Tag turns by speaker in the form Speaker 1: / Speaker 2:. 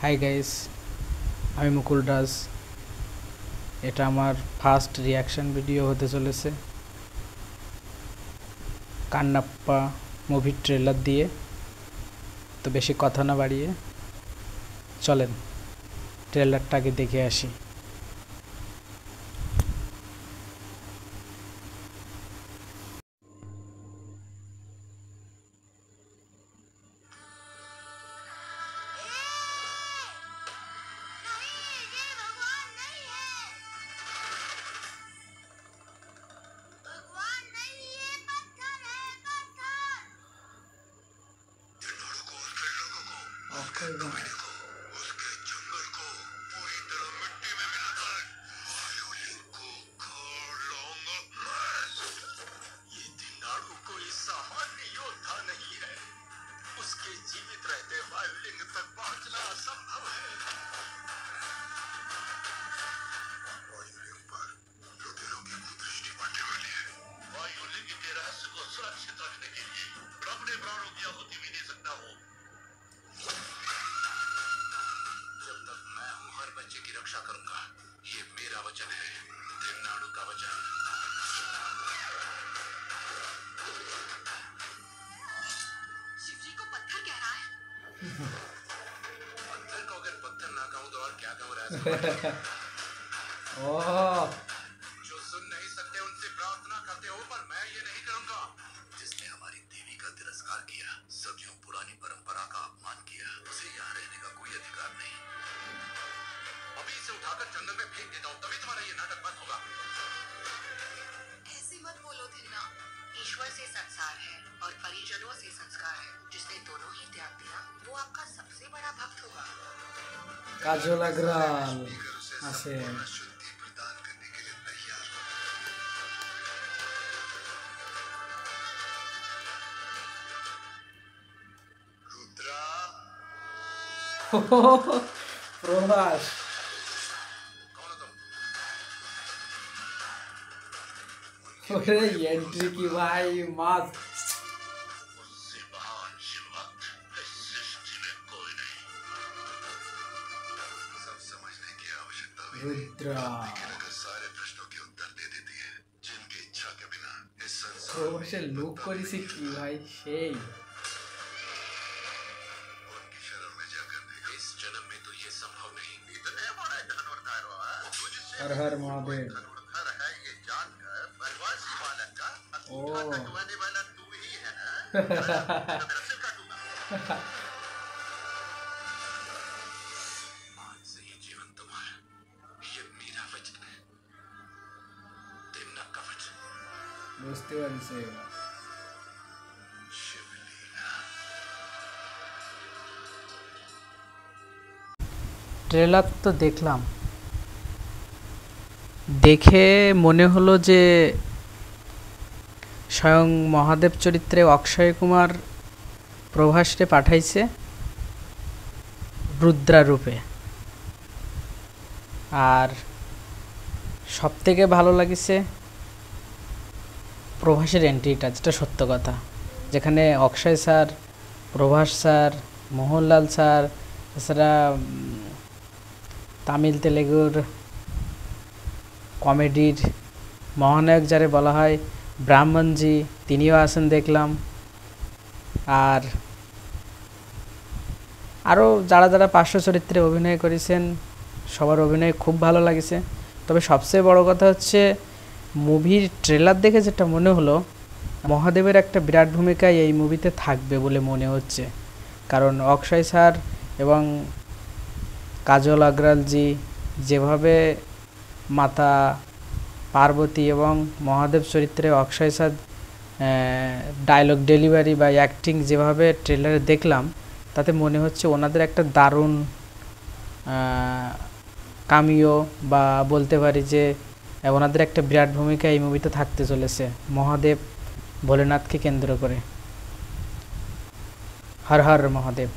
Speaker 1: Hi guys, আমি মুকুল রাজ। এটা আমার ফার্স্ট রিয়াকশন ভিডিও হতে চলেছে কান্নাপ্পা মুভির ট্রেলার দিয়ে। তো বেশি কথা না বাড়িয়ে চলেন ট্রেলারটাকে দেখে আসি।
Speaker 2: उसके जंगल को पूरी तरह मिट्टी में मिलाकर वायुलिंग को उखाड़ लाऊंगा मैं। ये दिनाड़ू कोई सामान्य योद्धा नहीं है। उसके जीवित रहते वायुलिंग तक पहुंचना असंभव है। वायुलिंग पर लुटेरों की कुदृष्टि पड़ने वाली है। वायुलिंग के रहस्य को सुरक्षित रखने के लिए अपने प्राणों की आहुति भी दे सकता हूँ। जब तक मैं हूं हर बच्चे की रक्षा करूंगा। ये मेरा वचन है, दिनाड़ू का वचन।
Speaker 3: शिवजी को पत्थर कह रहा है।
Speaker 2: पत्थर को अगर पत्थर ना कहूं तो और क्या कहूं राज। जो सुन नहीं सकते उनसे प्रार्थना करते हो, पर मैं ये नहीं करूंगा। जिसने हमारी देवी का तिरस्कार किया, सदियों पुरानी परंपरा का अपमान किया, उसे यहाँ रहने का कोई अधिकार नहीं। अभी इसे उठाकर जंगल में फेंक देता हूँ, तभी तुम्हारा ये नाटक बंद होगा।
Speaker 3: ऐसे मत बोलो थिन्ना। ईश्वर से संसार है और परिजनों से संस्कार है। जिसने दोनों ही त्याग दिया वो आपका सबसे बड़ा भक्त होगा।
Speaker 1: কাজল আগ্রাল
Speaker 2: स्पीकर उसे
Speaker 1: আছে।
Speaker 2: संपूर्ण शुद्धि प्रदान करने के लिए तैयार हो। रुद्रा,
Speaker 1: প্রভাস
Speaker 2: कौन हो तुम?
Speaker 1: ওরে এন্ট্রি কি ভাই মাস।
Speaker 2: मुझसे महान हिम्मत इस सृष्टि में कोई नहीं। सब समझने की आवश्यकता भी नहीं।
Speaker 1: রুদ্রা
Speaker 2: लेकिन अगर सारे प्रश्नों के उत्तर दे देती है, जिनकी इच्छा के बिना इस संसार
Speaker 1: প্রভাসের লুক করেছে কি ভাই সেই।
Speaker 2: उनकी शरण में जाकर देखो। इस जन्म में तो ये संभव नहीं। इतने बड़े धनुर्धर हो, तुझसे
Speaker 1: हर हर महादेव।
Speaker 2: धनुर्धर है ये जानकर बनवासी बालक का
Speaker 1: ओ।
Speaker 2: अंगूठा कटवाने वाला तू ही है ना? मेरा सिर काटूंगा। आज से ये जीवन तुम्हारा। ये मेरा वचन है, दिम्ना का वचन।
Speaker 1: বুঝতে পারছি এবার।
Speaker 2: शिवलीला।
Speaker 1: ট্রেলার তো দেখলাম, দেখে মনে হলো যে স্বয়ং মহাদেব চরিত্রে অক্ষয় কুমার প্রভাসকে পাঠাইছে রুদ্রা রূপে। আর সবথেকে ভালো লাগিছে প্রভাসের এন্ট্রিটা, যেটা সত্য কথা। যেখানে Akshay sir, Prabhas sir, Mohanlal sir, এছাড়া তামিল তেলেগুর কমেডির মহানায়ক যারে বলা হয় ব্রাহ্মণজি, তিনিও আছেন দেখলাম। আর আরও যারা যারা পার্শ্ব চরিত্রে অভিনয় করেছেন সবার অভিনয় খুব ভালো লাগেছে। তবে সবচেয়ে বড় কথা হচ্ছে মুভির ট্রেলার দেখে যেটা মনে হলো, মহাদেবের একটা বিরাট ভূমিকা এই মুভিতে থাকবে বলে মনে হচ্ছে। কারণ অক্ষয় স্যার এবং কাজল আগ্রালজি যেভাবে মাতা পার্বতী এবং মহাদেব চরিত্রে অক্ষয় স্যার ডায়লগ ডেলিভারি বা অ্যাক্টিং যেভাবে ট্রেলারে দেখলাম, তাতে মনে হচ্ছে ওনাদের একটা দারুণ কামিও বা বলতে পারি যে ওনাদের একটা বিরাট ভূমিকা এই মুভিতে থাকতে চলেছে মহাদেব ভোলেনাথকে কেন্দ্র করে। হর হর মহাদেব।